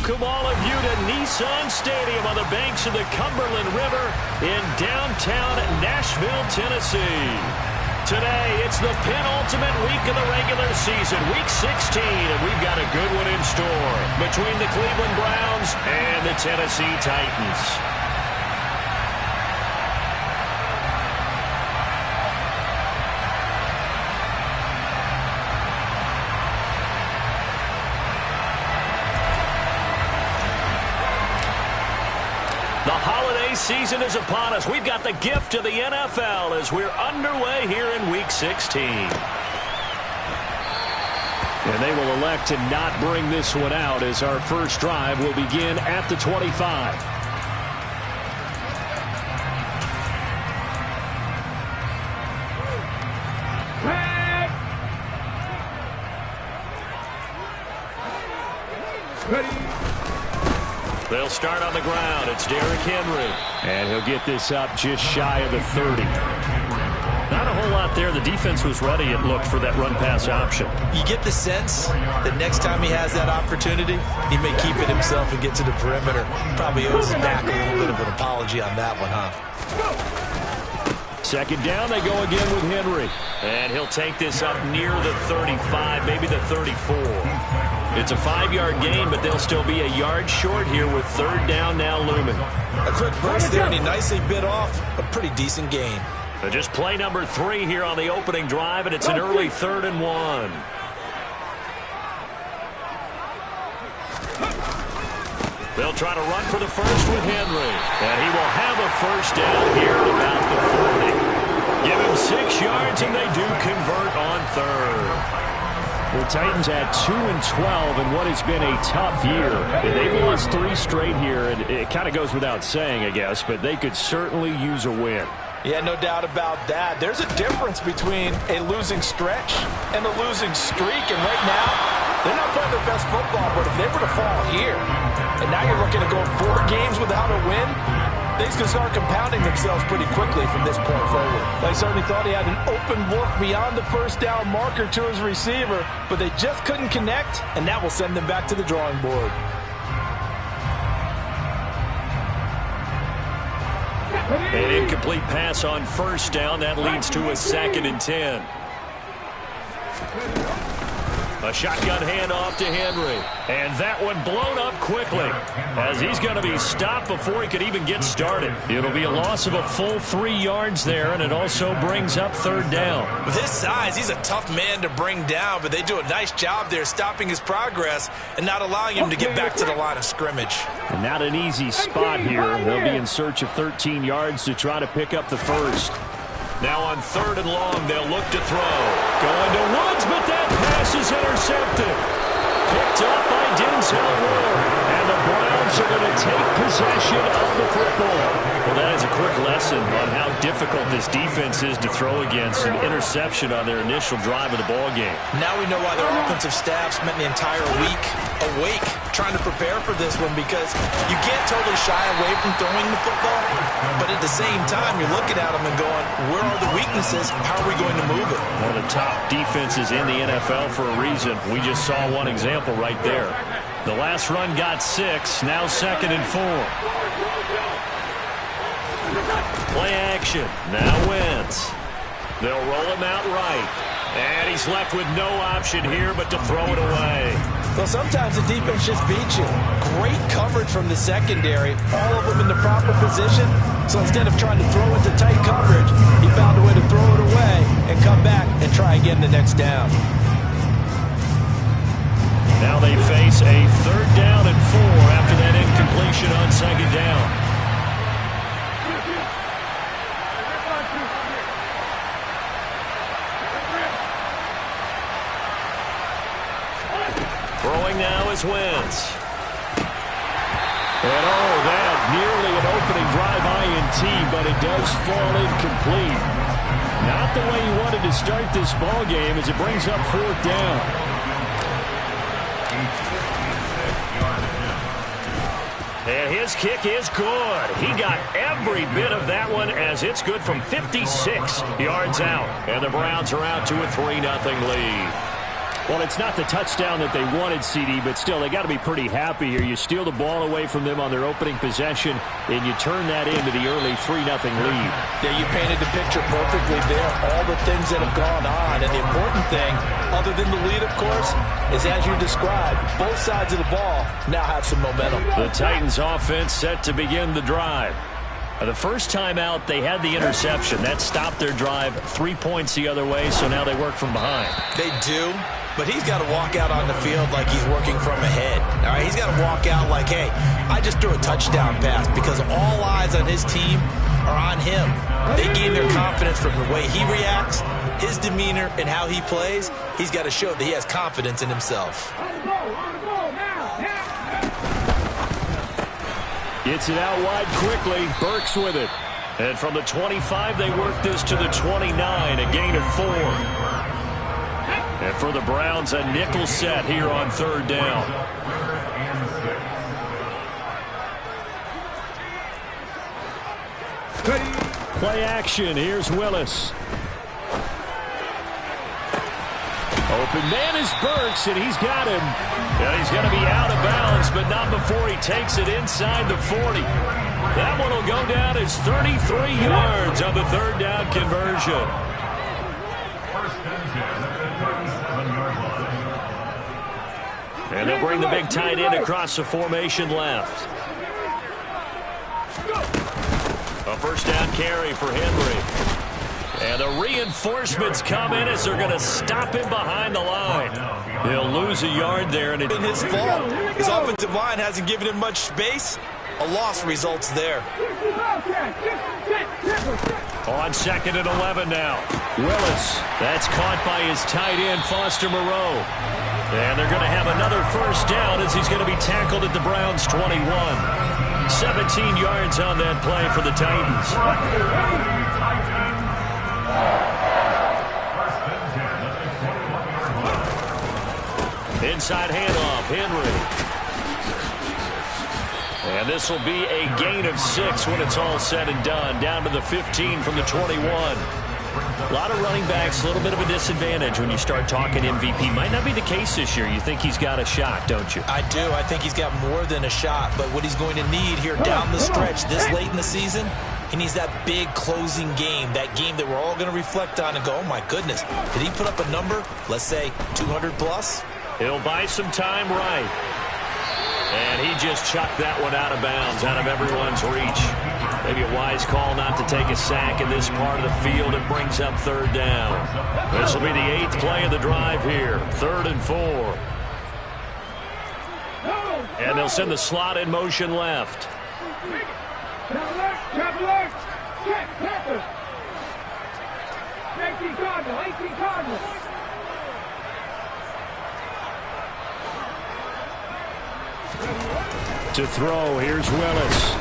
welcome all of you to Nissan Stadium on the banks of the Cumberland River in downtown Nashville, Tennessee. Today, it's the penultimate week of the regular season, Week 16, and we've got a good one in store between the Cleveland Browns and the Tennessee Titans. The holiday season is upon us. We've got the gift of the NFL as we're underway here in Week 16. And they will elect to not bring this one out as our first drive will begin at the 25. They'll start on the ground. It's Derrick Henry. And he'll get this up just shy of the 30. Not a whole lot there. The defense was ready, it looked, for that run-pass option. You get the sense that next time he has that opportunity, he may keep it himself and get to the perimeter. Probably owes his back a little bit of an apology on that one, huh? Second down, they go again with Henry. And he'll take this up near the 35, maybe the 34. It's a 5-yard gain, but they'll still be a yard short here with third down now looming. A quick burst there, and he nicely bit off a pretty decent gain. So just play number 3 here on the opening drive, and it's an early 3rd and 1. They'll try to run for the first with Henry. And he will have a first down here at about the 40. Give him 6 yards, and they do convert on third. The Titans had 2-12 in what has been a tough year. They've lost 3 straight here, and it kind of goes without saying, I guess, but they could certainly use a win. Yeah, no doubt about that. There's a difference between a losing stretch and a losing streak, and right now, they're not playing their best football, but if they were to fall here, and now you're looking at going 4 games without a win, things can start compounding themselves pretty quickly from this point forward. They certainly thought he had an open look beyond the first down marker to his receiver, but they just couldn't connect, and that will send them back to the drawing board. An incomplete pass on first down. That leads to a 2nd and 10. A shotgun handoff to Henry. And that one blown up quickly as he's going to be stopped before he could even get started. It'll be a loss of a full 3 yards there, and it also brings up third down. With his size, he's a tough man to bring down, but they do a nice job there stopping his progress and not allowing him to get back to the line of scrimmage. And not an easy spot here. They'll be in search of 13 yards to try to pick up the first. Now on 3rd and long, they'll look to throw. Going to Woods, but that pass is intercepted. Picked up by Denzel Ward. And the Browns are going to take possession of the football. Well, that is a quick lesson on how difficult this defense is to throw against. An interception on their initial drive of the ball game. Now we know why their offensive staff spent the entire week awake trying to prepare for this one, because you can't totally shy away from throwing the football, but at the same time you're looking at them and going, where are the weaknesses? How are we going to move it? One of the top defenses in the NFL for a reason. We just saw one example right there. The last run got 6, now 2nd and 4. Play action. Now Wentz. They'll roll him out right. And he's left with no option here but to throw it away. Well, sometimes the defense just beats you. Great coverage from the secondary. All of them in the proper position. So instead of trying to throw into tight coverage, he found a way to throw it away and come back and try again the next down. Now they face a 3rd down and 4 after that incompletion on 2nd down. Throwing now is Wentz. And that nearly an opening drive INT, but it does fall incomplete. Not the way he wanted to start this ball game as it brings up 4th down. And his kick is good. He got every bit of that one as it's good from 56 yards out. And the Browns are out to a 3-0 lead. Well, it's not the touchdown that they wanted, CD, but still, they got to be pretty happy here. You steal the ball away from them on their opening possession, and you turn that into the early 3-0 lead. Yeah, you painted the picture perfectly there. All the things that have gone on, and the important thing, other than the lead, of course, is as you described, both sides of the ball now have some momentum. The Titans offense set to begin the drive. The first time out, they had the interception. That stopped their drive 3 points the other way, so now they work from behind. They do, but he's got to walk out on the field like he's working from ahead. All right, he's got to walk out like, hey, I just threw a touchdown pass, because all eyes on his team are on him. They gain their confidence from the way he reacts, his demeanor, and how he plays. He's got to show that he has confidence in himself. Gets it out wide quickly. Burks with it. And from the 25, they work this to the 29, a gain of 4. And for the Browns, a nickel set here on third down. Play action. Here's Willis. Open man is Burks, and he's got him. And he's going to be out of bounds, but not before he takes it inside the 40. That one will go down as 33 yards on the third down conversion. And they'll bring the big tight end across the formation left. A first down carry for Henry. And the reinforcements come in as they're going to stop him behind the line. He'll lose a yard there. And it's his fault. His offensive line hasn't given him much space. A loss results there. On 2nd and 11 now. Willis. That's caught by his tight end, Foster Moreau. And they're going to have another first down as he's going to be tackled at the Browns' 21. 17 yards on that play for the Titans. Inside handoff, Henry. And this will be a gain of 6 when it's all said and done. Down to the 15 from the 21. A lot of running backs, a little bit of a disadvantage when you start talking MVP. Might not be the case this year. You think he's got a shot, don't you? I do. I think he's got more than a shot. But what he's going to need here down the stretch this late in the season, he needs that big closing game, that game that we're all going to reflect on and go, oh, my goodness, did he put up a number, let's say 200 plus? He'll buy some time right. And he just chucked that one out of bounds, out of everyone's reach. Maybe a wise call not to take a sack in this part of the field. It brings up third down. This will be the 8th play of the drive here. 3rd and 4. And they'll send the slot in motion left. To throw, here's Willis.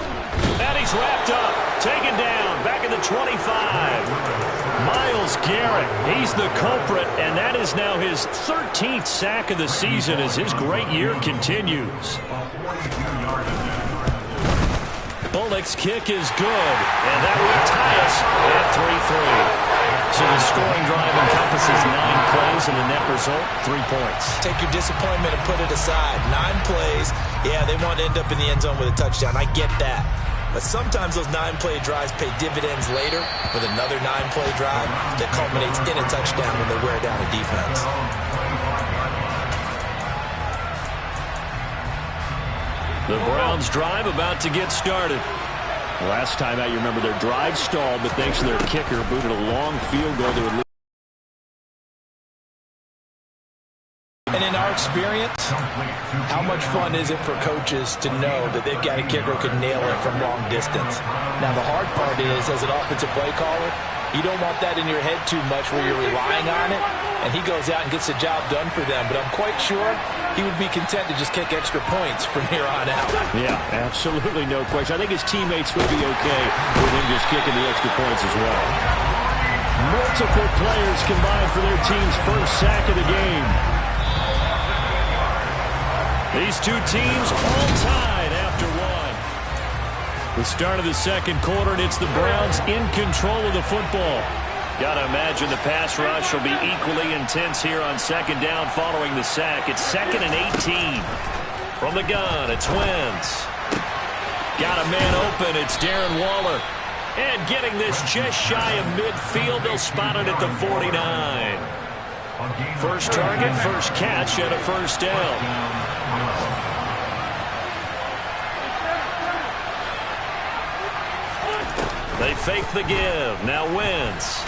And he's wrapped up, taken down, back at the 25. Myles Garrett, he's the culprit, and that is now his 13th sack of the season as his great year continues. Bullock's kick is good, and that will tie us at 3-3. So the scoring drive encompasses 9 plays, and the net result, 3 points. Take your disappointment and put it aside. 9 plays, yeah, they want to end up in the end zone with a touchdown. I get that. But sometimes those 9-play drives pay dividends later with another 9-play drive that culminates in a touchdown when they wear down a defense. The Browns drive about to get started. Last time out, you remember their drive stalled, but thanks to their kicker, booted a long field goal that would lead. And in our experience, how much fun is it for coaches to know that they've got a kicker who can nail it from long distance? Now, the hard part is, as an offensive play caller, you don't want that in your head too much where you're relying on it, and he goes out and gets the job done for them. But I'm quite sure he would be content to just kick extra points from here on out. Yeah, absolutely no question. I think his teammates would be okay with him just kicking the extra points as well. Multiple players combined for their team's first sack of the game. These two teams all tied after one. The start of the second quarter, and it's the Browns in control of the football. Got to imagine the pass rush will be equally intense here on second down following the sack. It's 2nd and 18. From the gun, it's Wentz. Got a man open. It's Darren Waller. And getting this just shy of midfield. They'll spot it at the 49. First target, first catch, and a first down. They fake the give. Now Wentz.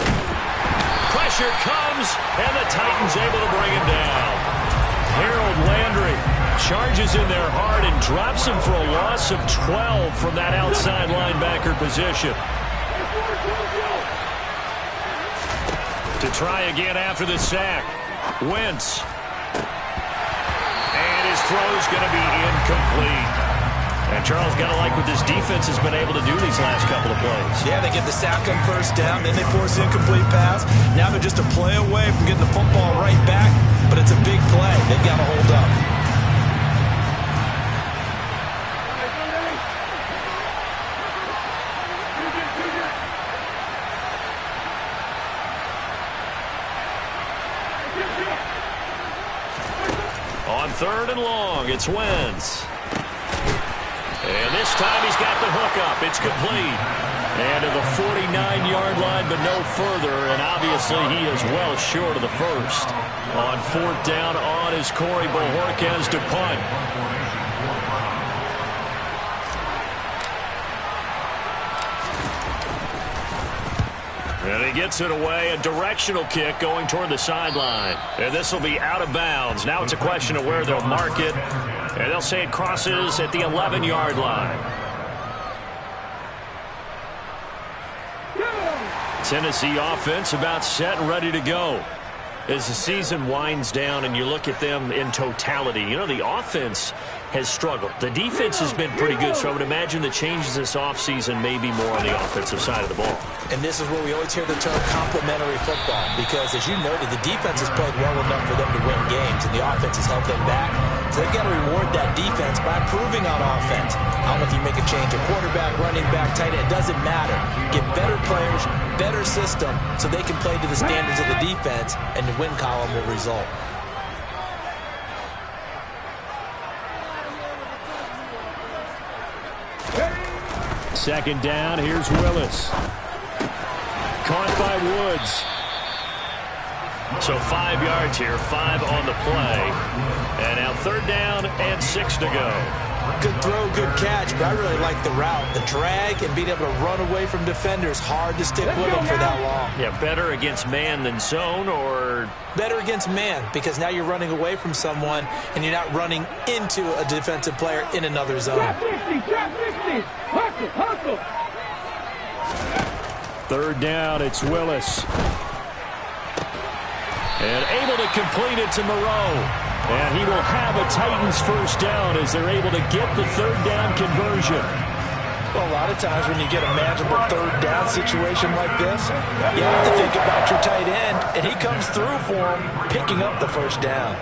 Pressure comes, and the Titans able to bring him down. Harold Landry charges in there hard and drops him for a loss of 12 from that outside linebacker position. To try again after the sack. Wentz. And his throw's going to be incomplete. And Charles, got to like what this defense has been able to do these last couple of plays. Yeah, they get the sack on first down, then they force the incomplete pass. Now they're just a play away from getting the football right back, but it's a big play. They've got to hold up. On 3rd and long, it's Wentz. And this time he's got the hook up. It's complete. And to the 49-yard line, but no further. And obviously he is well short of the first. On 4th down on is Corey Bojorquez to punt. And he gets it away, a directional kick going toward the sideline. And this will be out of bounds. Now it's a question of where they'll mark it. And they'll say it crosses at the 11-yard line. Tennessee offense about set and ready to go. As the season winds down and you look at them in totality, you know, the offense has struggled. The defense has been pretty good, so I would imagine the changes this offseason may be more on the offensive side of the ball. And this is where we always hear the term complementary football, because as you noted, the defense has played well enough for them to win games, and the offense has held them back. So they've got to reward that defense by improving on offense. I don't know if you make a change at quarterback, running back, tight end, it doesn't matter. Get better players, better system, so they can play to the standards of the defense, and the win column will result. Second down, here's Willis. Caught by Woods. So 5 yards here, 5 on the play. And now 3rd down and 6 to go. Good throw, good catch, but I really like the route. The drag and being able to run away from defenders, hard to stick with them for that long. Yeah, better against man than zone, or? Better against man, because now you're running away from someone and you're not running into a defensive player in another zone. 3rd down, it's Willis. And able to complete it to Moreau. And he will have a Titans first down as they're able to get the 3rd down conversion. Well, a lot of times when you get a manageable 3rd down situation like this, you have to think about your tight end, and he comes through for him, picking up the first down.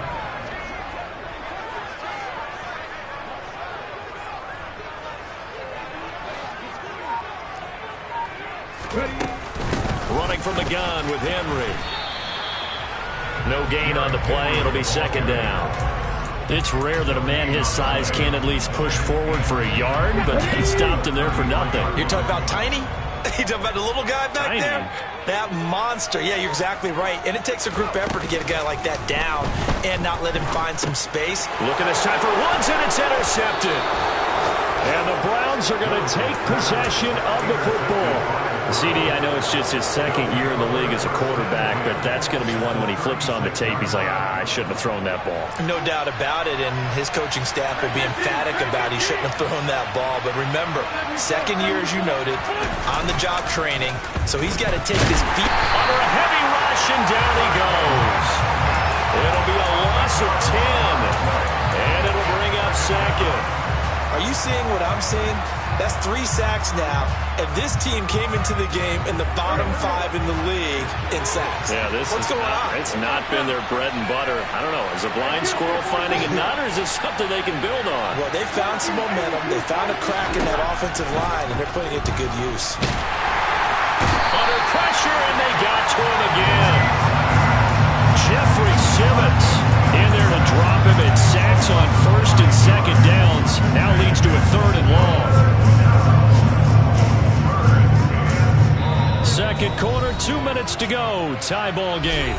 Running from the gun with Henry. No gain on the play. It'll be 2nd down. It's rare that a man his size can't at least push forward for a yard, but he stopped him there for nothing. You're talking about Tiny? You're talking about the little guy back there? That monster. Yeah, you're exactly right. And it takes a group effort to get a guy like that down and not let him find some space. Look at this time for Woods, and it's intercepted. And the Browns are going to take possession of the football. CD, I know it's just his 2nd year in the league as a quarterback, but that's going to be one when he flips on the tape, he's like, I shouldn't have thrown that ball. No doubt about it, and his coaching staff will be emphatic about he shouldn't have thrown that ball. But remember, 2nd year, as you noted, on-the-job training, so he's got to take his feet under a heavy rush, and down he goes. It'll be a loss of 10, and it'll bring up 2nd. Are you seeing what I'm seeing? That's 3 sacks now, and this team came into the game in the bottom 5 in the league in sacks. Yeah, what's going on? It's not been their bread and butter. I don't know. Is a blind squirrel finding a nut, or is this something they can build on? Well, they found some momentum. They found a crack in that offensive line, and they're putting it to good use. Under pressure, and they got to him again. Jeffrey Simmons in there to drop him. It sacks on first and second downs. Now leads to a 3rd and long. Second quarter, 2 minutes to go. Tie ball game.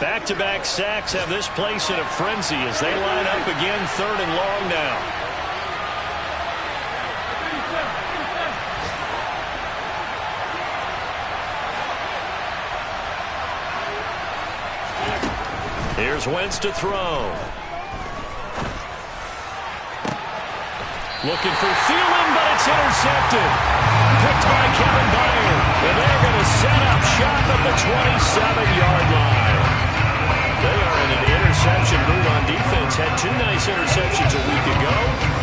Back-to-back sacks have this place in a frenzy as they line up again 3rd and long now. Here's Wentz to throw. Looking for Thielen, but it's intercepted. Picked by Kevin Byard. And they're going to set up shop at the 27-yard line. They are in an interception mood on defense. Had 2 nice interceptions a week ago.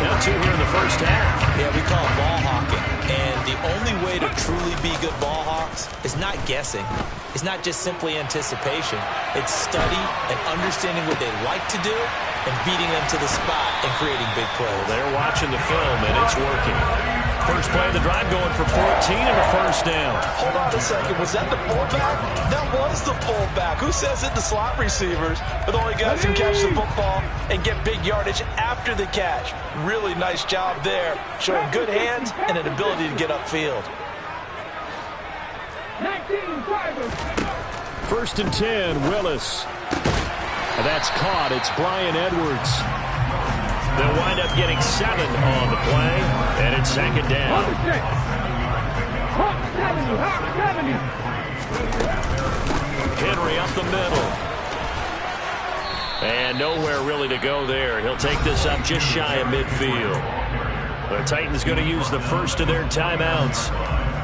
Now 2 here in the first half. Yeah, we call it ball hawking. And the only way to truly be good ball hawks is not guessing. It's not just simply anticipation. It's study and understanding what they like to do and beating them to the spot and creating big plays. Well, they're watching the film, and it's working. First play of the drive going for 14 and a first down. Hold on a second. Was that the fullback? That was the fullback. Who says it? The slot receivers are the only guys who can catch the football and get big yardage after the catch. Really nice job there, showing good hands and an ability to get upfield. 1st and 10, Willis. And that's caught. It's Brian Edwards. They'll wind up getting 7 on the play, and it's 2nd down. Henry up the middle. And nowhere really to go there. He'll take this up just shy of midfield. The Titans going to use the first of their timeouts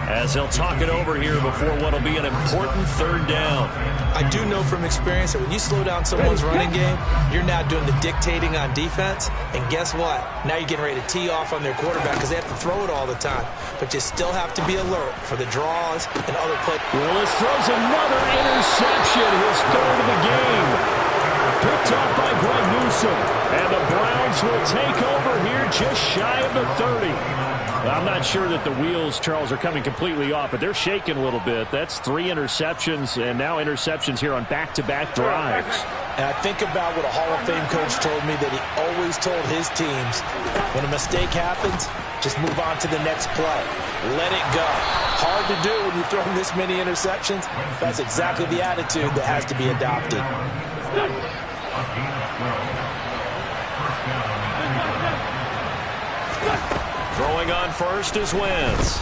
as they'll talk it over here before what will be an important 3rd down. I do know from experience that when you slow down someone's running game, you're now doing the dictating on defense. And guess what? Now you're getting ready to tee off on their quarterback because they have to throw it all the time. But you still have to be alert for the draws and other plays. Willis throws another interception, his 3rd of the game. Picked off by Greg Newsome. And the Browns will take over here just shy of the 30. I'm not sure that the wheels, Charles, are coming completely off, but they're shaking a little bit. That's 3 interceptions, and now interceptions here on back-to-back drives. And I think about what a Hall of Fame coach told me, that he always told his teams, when a mistake happens, just move on to the next play. Let it go. Hard to do when you're throwing this many interceptions. That's exactly the attitude that has to be adopted. Throwing on first is Wentz.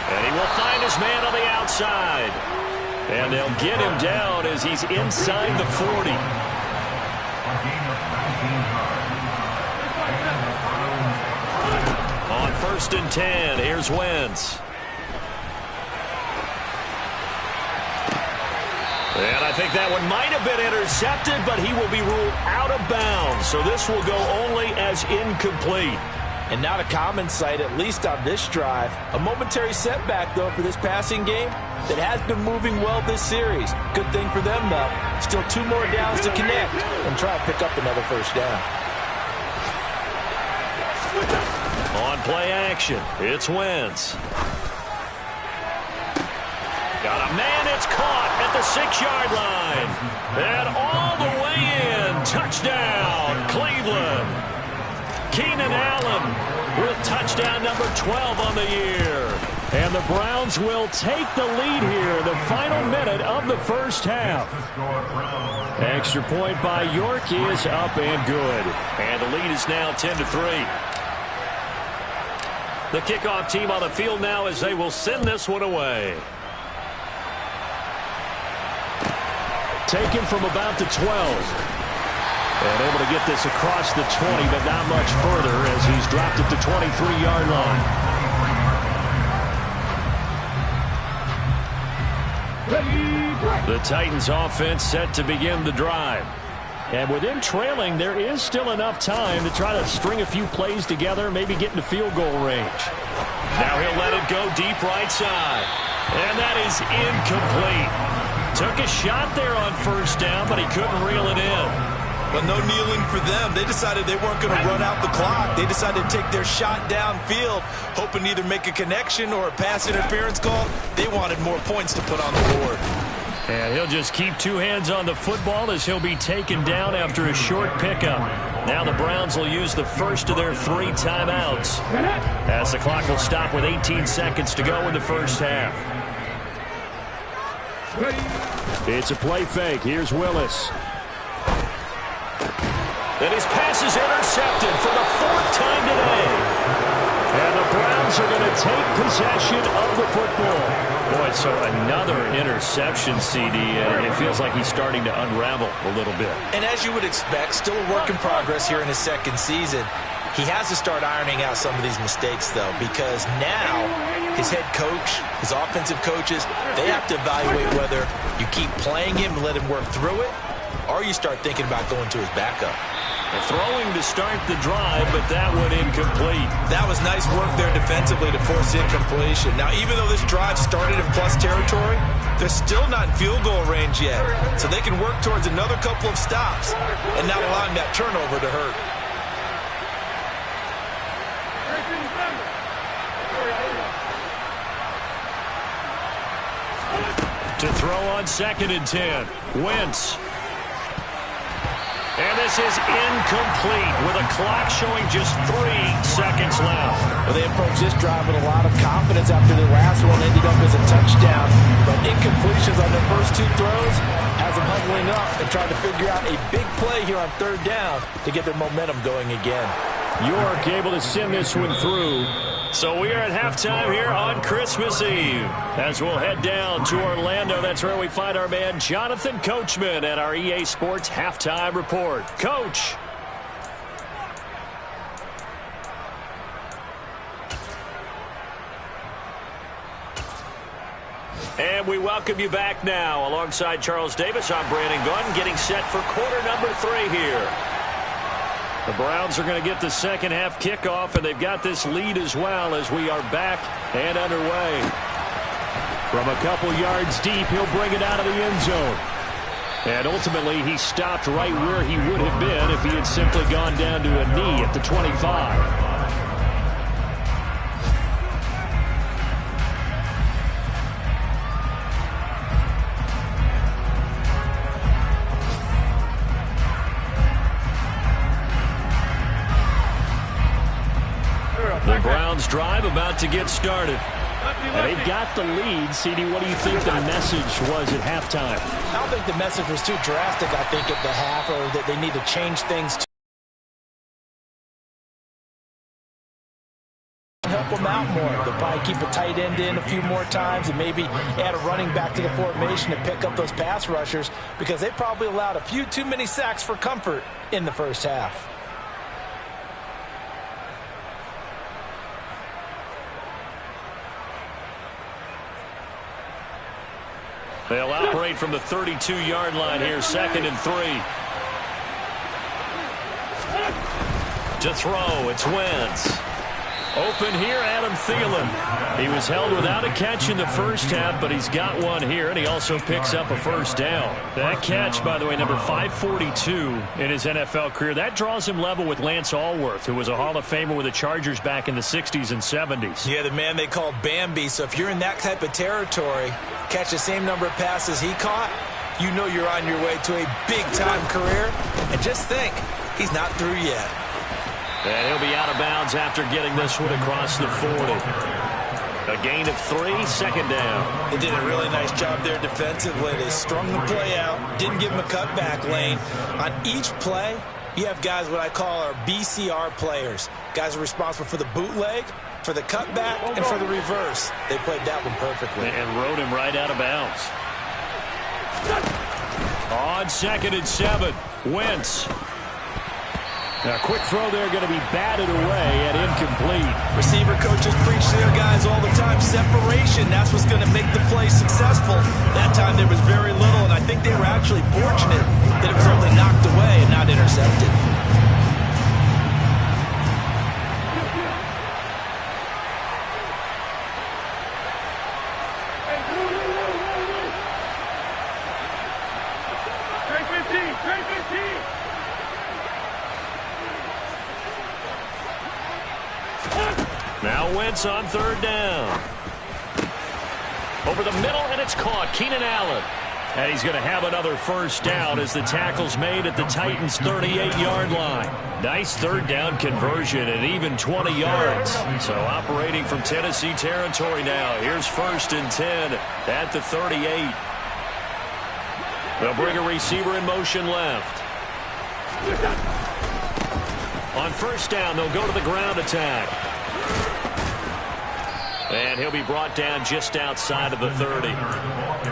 And he will find his man on the outside. And they'll get him down as he's inside the 40. On 1st and 10, here's Wentz. And I think that one might have been intercepted, but he will be ruled out of bounds. So this will go only as incomplete. And not a common sight, at least on this drive. A momentary setback, though, for this passing game that has been moving well this series. Good thing for them, though. Still 2 more downs to connect and try to pick up another first down. On play action, it's Wentz. Got a man, it's caught at the 6-yard line. And all the way in. Touchdown, Cleveland. Keenan Allen with touchdown number 12 on the year. And the Browns will take the lead here in the final minute of the first half. Extra point by York is up and good. And the lead is now 10-3. The kickoff team on the field now as they will send this one away. Taken from about the 12. And able to get this across the 20, but not much further as he's dropped at the 23-yard line. The Titans offense set to begin the drive. And with them trailing, there is still enough time to try to string a few plays together, maybe get into field goal range. Now he'll let it go deep right side. And that is incomplete. Took a shot there on first down, but he couldn't reel it in. Well, no kneeling for them. They decided they weren't going to run out the clock. They decided to take their shot downfield, hoping to either make a connection or a pass interference call. They wanted more points to put on the board. And he'll just keep two hands on the football as he'll be taken down after a short pickup. Now the Browns will use the first of their 3 timeouts, as the clock will stop with 18 seconds to go in the first half. It's a play fake. Here's Willis. And his pass is intercepted for the 4th time today. And the Browns are going to take possession of the football. Boy, so another interception, CD, and it feels like he's starting to unravel a little bit. And as you would expect, still a work in progress here in his 2nd season. He has to start ironing out some of these mistakes, though, because now his head coach, his offensive coaches, they have to evaluate whether you keep playing him and let him work through it, or you start thinking about going to his backup. Throwing to start the drive, but that one incomplete. That was nice work there defensively to force incompletion. Now, even though this drive started in plus territory, they're still not in field goal range yet. So they can work towards another couple of stops and not allowing that turnover to hurt. To throw on 2nd and 10. Wentz. And this is incomplete with a clock showing just 3 seconds left. Well, they approached this drive with a lot of confidence after the last one ended up as a touchdown. But incompletions on their first 2 throws has them huddling up and trying to figure out a big play here on 3rd down to get their momentum going again. York able to send this one through. So we are at halftime here on Christmas Eve. As we'll head down to Orlando, that's where we find our man Jonathan Coachman at our EA Sports Halftime Report. Coach. And we welcome you back now. Alongside Charles Davis, I'm Brandon Gaudin, getting set for quarter number 3 here. The Browns are going to get the second half kickoff, and they've got this lead as well as we are back and underway. From a couple yards deep, he'll bring it out of the end zone. And ultimately, he stopped right where he would have been if he had simply gone down to a knee at the 25. The Browns drive about to get started. And they've got the lead. CD, what do you think the message was at halftime? I don't think the message was too drastic, I think, at the half, or that they need to change things to help them out more. They'll probably keep a tight end in a few more times and maybe add a running back to the formation to pick up those pass rushers, because they probably allowed a few too many sacks for comfort in the first half. They'll operate from the 32-yard line here, 2nd and 3. To throw, it's Wentz. Open here, Adam Thielen. He was held without a catch in the first half, but he's got one here, and he also picks up a first down. That catch, by the way, number 542 in his NFL career, that draws him level with Lance Allworth, who was a Hall of Famer with the Chargers back in the 60s and 70s. Yeah, the man they called Bambi. So if you're in that type of territory, catch the same number of passes he caught, you know you're on your way to a big-time career. And just think, he's not through yet. And he'll be out of bounds after getting this one across the 40. A gain of 3, 2nd down. They did a really nice job there defensively. They strung the play out, didn't give him a cutback lane. On each play, you have guys what I call our BCR players. Guys are responsible for the bootleg, for the cutback, and for the reverse. They played that one perfectly. And rode him right out of bounds. On 2nd and 7, Wentz. A quick throw there, going to be batted away and incomplete. Receiver coaches preach to their guys all the time. Separation, that's what's going to make the play successful. That time there was very little, and I think they were actually fortunate that it was only knocked away and not intercepted. chance on third down. Over the middle, and it's caught. Keenan Allen. And he's going to have another first down as the tackle's made at the Titans' 38-yard line. Nice third down conversion and even 20 yards. So operating from Tennessee territory now. Here's 1st and 10 at the 38. They'll bring a receiver in motion left. On first down, they'll go to the ground attack. And he'll be brought down just outside of the 30.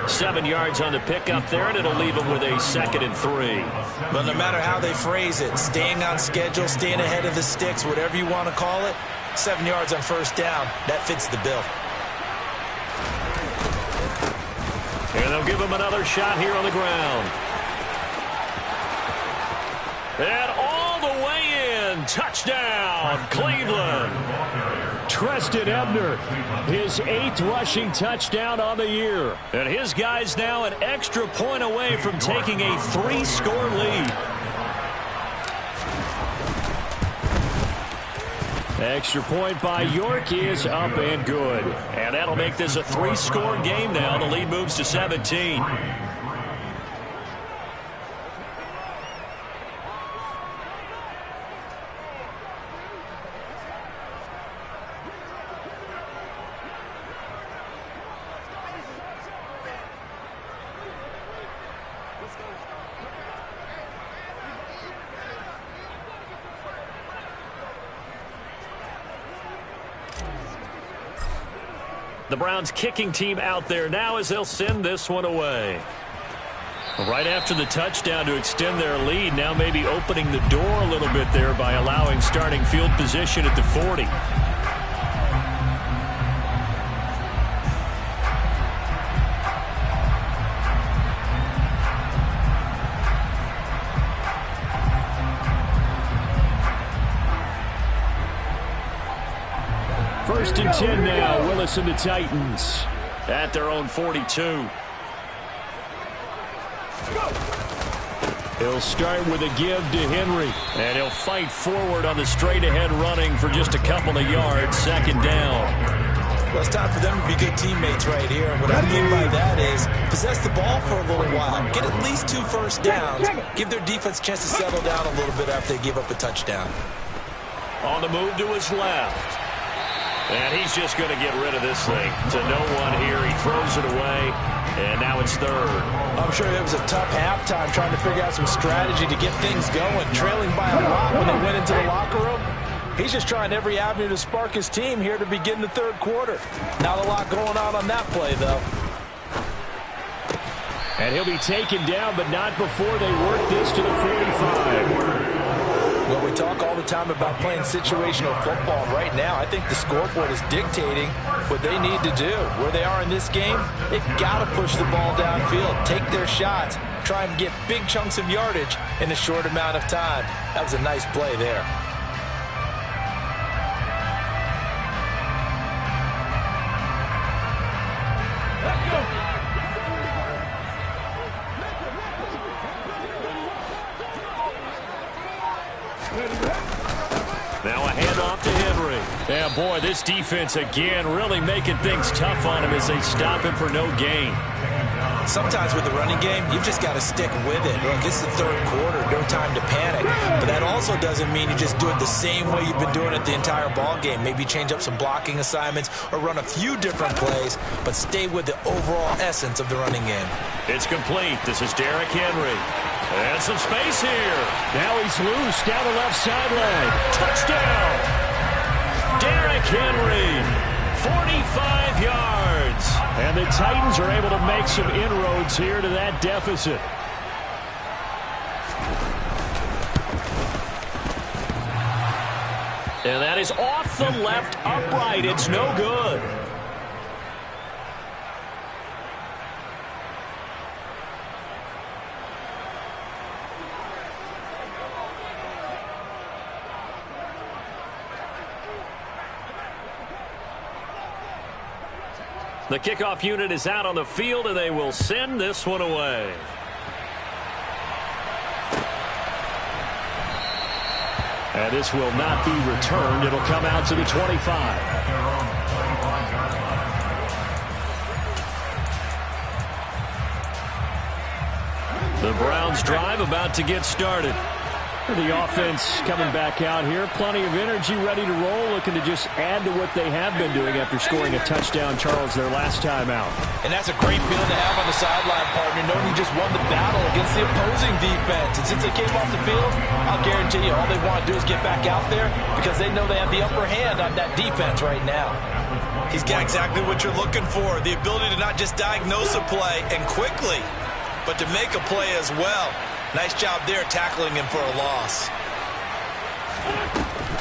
7 yards on the pickup there, and it'll leave him with a 2nd and 3. But no matter how they phrase it, staying on schedule, staying ahead of the sticks, whatever you want to call it, 7 yards on first down, that fits the bill. And they'll give him another shot here on the ground. And all the way in. Touchdown, Cleveland. Treston Ebner, his 8th rushing touchdown on the year. And his guys now an extra point away from taking a 3-score lead. Extra point by York is up and good. And that'll make this a 3-score game now. The lead moves to 17. The Browns kicking team out there now as they'll send this one away. Right after the touchdown to extend their lead, now maybe opening the door a little bit there by allowing starting field position at the 40. First and 10 now, Willis and the Titans at their own 42. He'll start with a give to Henry, and he'll fight forward on the straight-ahead running for just a couple of yards, 2nd down. Well, it's time for them to be good teammates right here. And what I mean by that is possess the ball for a little while, get at least 2 first downs, give their defense a chance to settle down a little bit after they give up a touchdown. On the move to his left. And he's just going to get rid of this thing to no one here. He throws it away, and now it's 3rd. I'm sure it was a tough halftime trying to figure out some strategy to get things going, trailing by a lot when they went into the locker room. He's just trying every avenue to spark his team here to begin the 3rd quarter. Not a lot going on that play, though. And he'll be taken down, but not before they work this to the 45. Well, we talk all the time about playing situational football. Right now, I think the scoreboard is dictating what they need to do. Where they are in this game, they've got to push the ball downfield, take their shots, try and get big chunks of yardage in a short amount of time. That was a nice play there. Now a handoff to Henry. Yeah, boy, this defense again really making things tough on him as they stop him for no gain. Sometimes with the running game, you've just got to stick with it. Look, this is the 3rd quarter, no time to panic. But that also doesn't mean you just do it the same way you've been doing it the entire ball game. Maybe change up some blocking assignments or run a few different plays, but stay with the overall essence of the running game. It's complete. This is Derrick Henry. And some space here. Now he's loose down the left sideline. Touchdown! Derrick Henry, 45 yards. And the Titans are able to make some inroads here to that deficit. And that is off the left upright. It's no good. The kickoff unit is out on the field, and they will send this one away. And this will not be returned. It'll come out to the 25. The Browns drive about to get started. The offense coming back out here. Plenty of energy, ready to roll, looking to just add to what they have been doing after scoring a touchdown, Charles, their last time out. And that's a great feeling to have on the sideline, partner, knowing you just won the battle against the opposing defense. And since they came off the field, I'll guarantee you all they want to do is get back out there because they know they have the upper hand on that defense right now. He's got exactly what you're looking for, the ability to not just diagnose a play and quickly, but to make a play as well. Nice job there tackling him for a loss.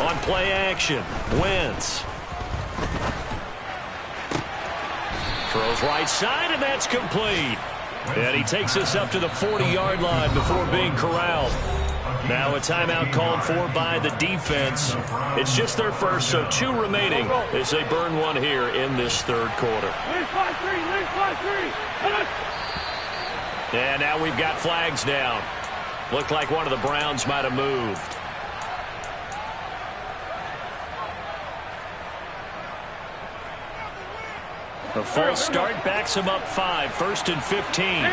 On play action, Wentz. Throws right side, and that's complete. And he takes us up to the 40-yard line before being corralled. Now a timeout called for by the defense. It's just their first, so 2 remaining as they burn one here in this third quarter. And now we've got flags down. Looked like one of the Browns might have moved. A false start backs him up 5, 1st and 15.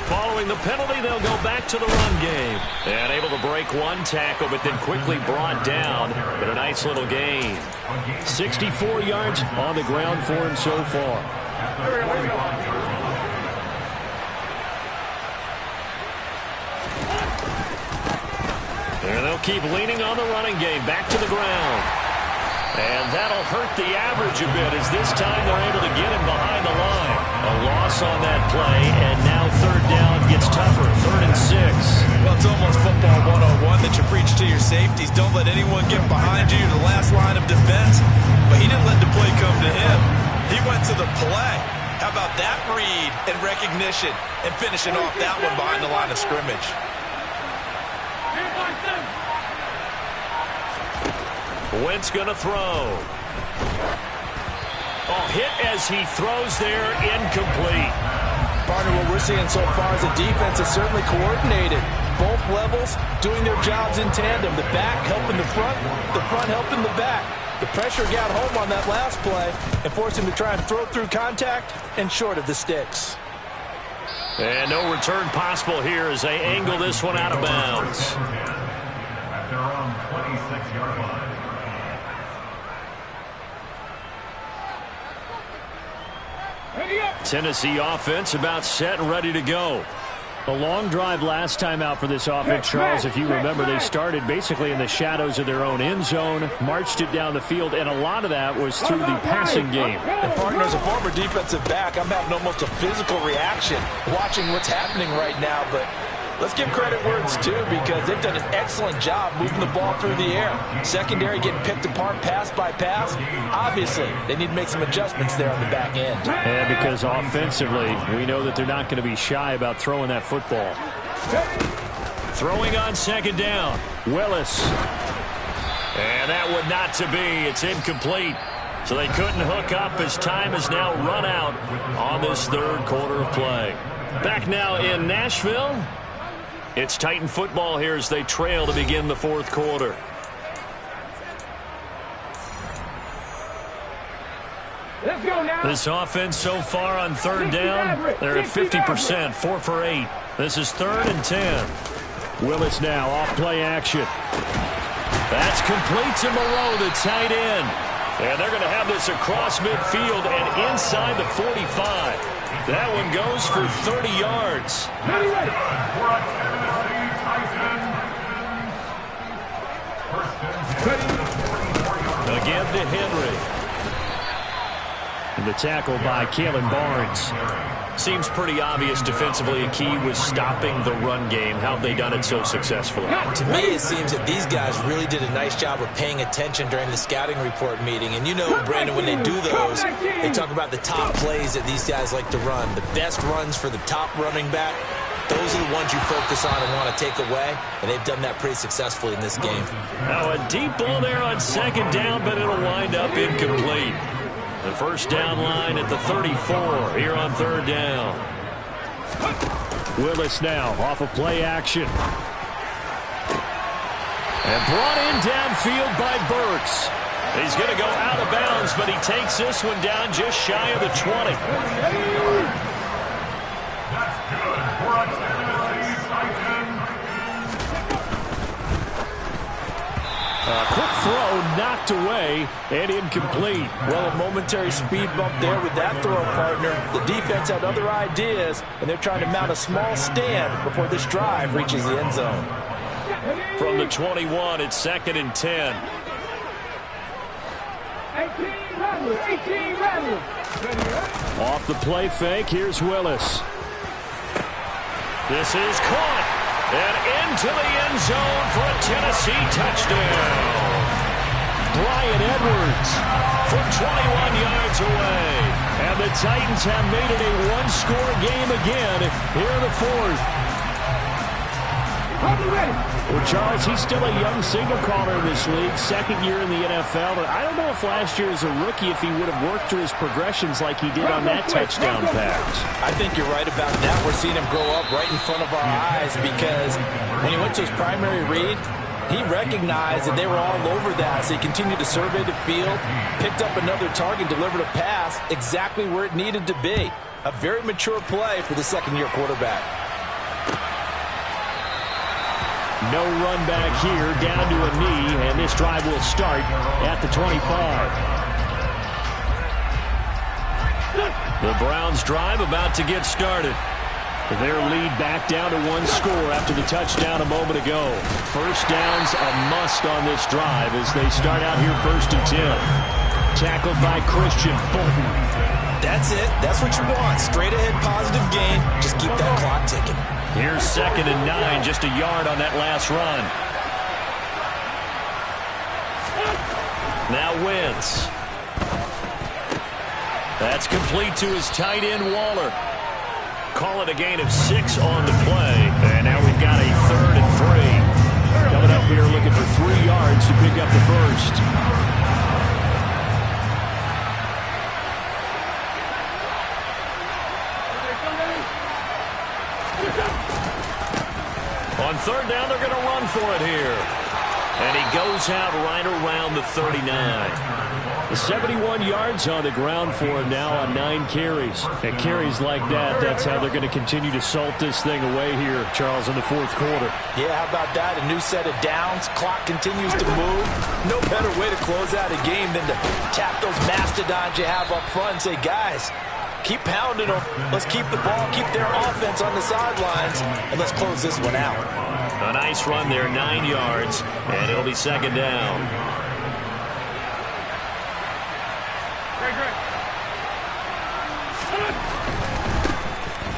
Following the penalty, they'll go back to the run game. And able to break one tackle, but then quickly brought down. But a nice little gain. 64 yards on the ground for him so far. And they'll keep leaning on the running game. Back to the ground. And that'll hurt the average a bit as this time they're able to get him behind the line. A loss on that play, and now third down gets tougher. 3rd and 6. Well, it's almost football 101 that you preach to your safeties. Don't let anyone get behind you. You're the last line of defense. But he didn't let the play come to him. He went to the play. How about that read and recognition and finishing off that one behind the line of scrimmage? Wentz going to throw. Oh, hit as he throws there, incomplete. Partner, what we're seeing so far is the defense is certainly coordinated. Both levels doing their jobs in tandem. The back helping the front helping the back. The pressure got home on that last play and forced him to try and throw through contact and short of the sticks. And no return possible here as they angle this one out of bounds. At their own 26-yard line. Tennessee offense about set and ready to go. A long drive last time out for this offense, Charles. If you remember, they started basically in the shadows of their own end zone, marched it down the field, and a lot of that was through the passing game. And partner, as a former defensive back, I'm having almost a physical reaction watching what's happening right now, but let's give credit where it's due because they've done an excellent job moving the ball through the air. Secondary getting picked apart pass by pass. Obviously, they need to make some adjustments there on the back end. And because offensively, we know that they're not going to be shy about throwing that football. Throwing on 2nd down, Willis. And that would not to be. It's incomplete. So they couldn't hook up as time has now run out on this third quarter of play. Back now in Nashville. It's Titan football here as they trail to begin the fourth quarter. Let's go now. This offense so far on 3rd down, they're at 50%, 4 for 8. This is 3rd and 10. Willis now off play action. That's complete to Moreau, the tight end. And they're going to have this across midfield and inside the 45. That one goes for 30 yards. Again to Henry. And the tackle by Kalen Barnes. Seems pretty obvious defensively. A key was stopping the run game. How have they done it so successfully? To me, it seems that these guys really did a nice job of paying attention during the scouting report meeting. And you know, Brandon, when they do those, they talk about the top plays that these guys like to run. The best runs for the top running back, those are the ones you focus on and want to take away. And they've done that pretty successfully in this game. Now a deep ball there on 2nd down, but it'll wind up incomplete. The first down line at the 34 here on 3rd down. Willis now off of play action. And brought in downfield by Burks. He's going to go out of bounds, but he takes this one down just shy of the 20. That's good for a Tennessee Titan. A quick throw knocked away and incomplete. Well, a momentary speed bump there with that throw, partner. The defense had other ideas, and they're trying to mount a small stand before this drive reaches the end zone. From the 21, it's 2nd and 10. 18 Rebels. Off the play fake, here's Willis. This is caught. And into the end zone for a Tennessee touchdown. Bryan Edwards from 21 yards away. And the Titans have made it a one-score game again here in the 4th. Well, Charles, he's still a young signal caller in this league, 2nd year in the NFL. But I don't know if last year as a rookie, if he would have worked through his progressions like he did on that touchdown pass. I think you're right about that. We're seeing him grow up right in front of our eyes because when he went to his primary read, he recognized that they were all over that. So he continued to survey the field, picked up another target, delivered a pass exactly where it needed to be. A very mature play for the second-year quarterback. No run back here, down to a knee, and this drive will start at the 25. The Browns drive about to get started. Their lead back down to one score after the touchdown a moment ago. First down's a must on this drive as they start out here 1st and 10. Tackled by Christian Fulton. That's it. That's what you want. Straight ahead positive gain. Just keep that clock ticking. Here's 2nd and 9, just a yard on that last run. Now Wentz. That's complete to his tight end, Waller. Call it a gain of 6 on the play. And now we've got a 3rd and 3. Coming up here looking for 3 yards to pick up the first. On 3rd down, they're going to run for it here. And he goes out right around the 39. The 71 yards on the ground for him now on 9 carries. And carries like that, that's how they're going to continue to salt this thing away here, Charles, in the 4th quarter. Yeah, how about that? A new set of downs. Clock continues to move. No better way to close out a game than to tap those mastodons you have up front and say, guys, keep pounding them. Let's keep the ball, keep their offense on the sidelines, and let's close this one out. A nice run there, 9 yards, and it'll be 2nd down.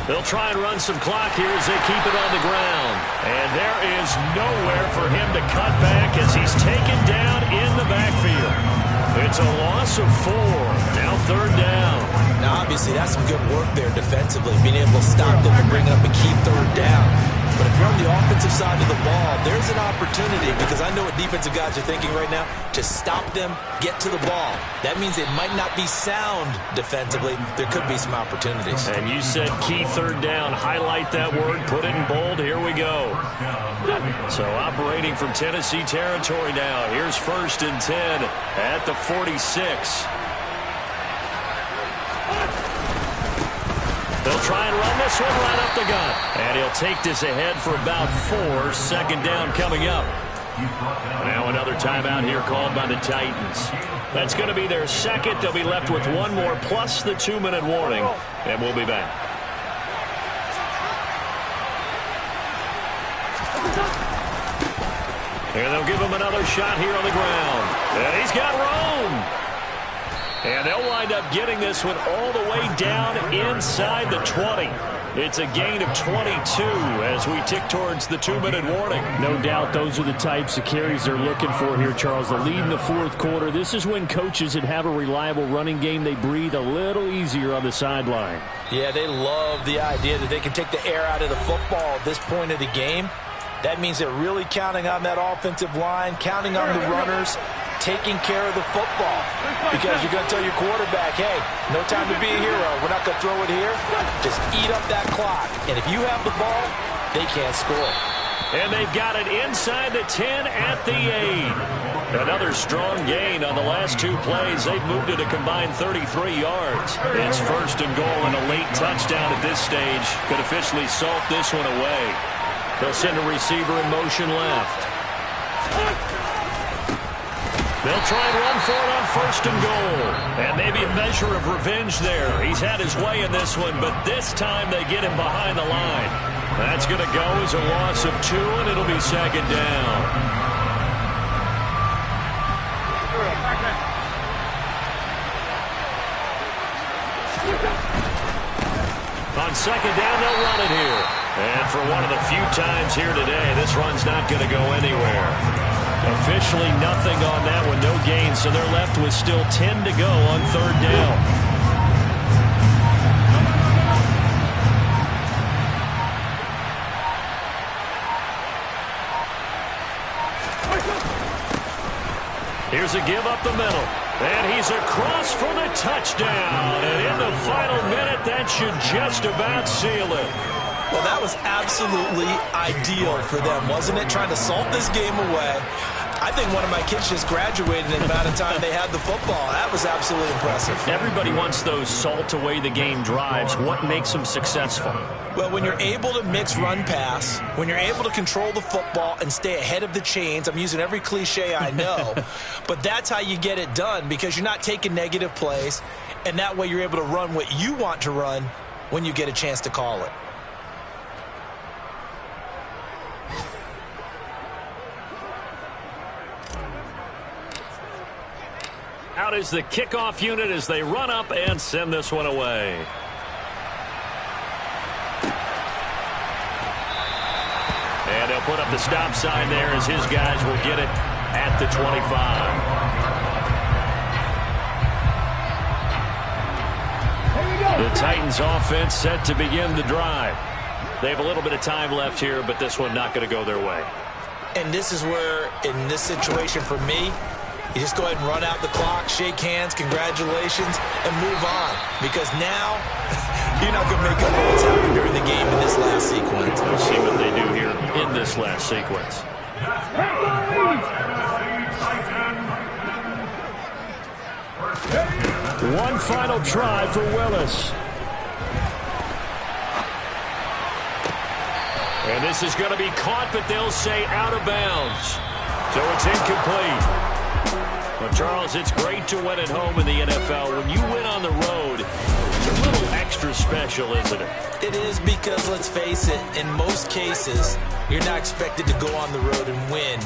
They'll try and run some clock here as they keep it on the ground. And there is nowhere for him to cut back as he's taken down in the backfield. It's a loss of 4. Now 3rd down. Now, obviously, that's some good work there defensively, being able to stop them and bring up a key 3rd down. But if you're on the offensive side of the ball, there's an opportunity, because I know what defensive guys are thinking right now, to stop them, get to the ball. That means it might not be sound defensively. There could be some opportunities. And you said key 3rd down. Highlight that word. Put it in bold. Here we go. So operating from Tennessee territory now. Here's 1st and 10 at the 46. They'll try and run this one right up the gut. And he'll take this ahead for about 4. 2nd down coming up. Now another timeout here called by the Titans. That's going to be their 2nd. They'll be left with 1 more plus the 2-minute warning. And we'll be back. And they'll give him another shot here on the ground. And he's got room. And they'll wind up getting this one all the way down inside the 20. It's a gain of 22 as we tick towards the 2-minute warning. No doubt those are the types of carries they're looking for here, Charles. The lead in the 4th quarter. This is when coaches that have a reliable running game, they breathe a little easier on the sideline. Yeah, they love the idea that they can take the air out of the football at this point of the game. That means they're really counting on that offensive line, counting on the runners, taking care of the football. Because you're going to tell your quarterback, hey, no time to be a hero. We're not going to throw it here. Just eat up that clock. And if you have the ball, they can't score. And they've got it inside the 10 at the 8. Another strong gain on the last two plays. They've moved it a combined 33 yards. It's first and goal and a late touchdown at this stage could officially salt this one away. They'll send a receiver in motion left. They'll try and run for it on first and goal. And maybe a measure of revenge there. He's had his way in this one, but this time they get him behind the line. That's going to go as a loss of 2, and it'll be second down. On second down, they'll run it here. And for one of the few times here today, this run's not going to go anywhere. Officially nothing on that one, no gain, so they're left with still 10 to go on third down. Here's a give up the middle. And he's across for the touchdown. And in the final minute, that should just about seal it. Well, that was absolutely ideal for them, wasn't it? Trying to salt this game away. I think one of my kids just graduated in the amount of time they had the football. That was absolutely impressive. Everybody wants those salt away the game drives. What makes them successful? Well, when you're able to mix run pass, when you're able to control the football and stay ahead of the chains, I'm using every cliche I know, but that's how you get it done because you're not taking negative plays, and that way you're able to run what you want to run when you get a chance to call it. Out is the kickoff unit as they run up and send this one away. And they'll put up the stop sign there as his guys will get it at the 25. The Titans offense set to begin the drive. They have a little bit of time left here, but this one not going to go their way. And this is where, in this situation for me, you just go ahead and run out the clock, shake hands, congratulations, and move on. Because now, you're not going to make up for what's happened during the game in this last sequence. We'll see what they do here in this last sequence. One final try for Willis. And this is going to be caught, but they'll say out of bounds. So it's incomplete. Well, Charles, it's great to win at home in the NFL. When you win on the road, it's a little extra special, isn't it? It is because, let's face it, in most cases, you're not expected to go on the road and win.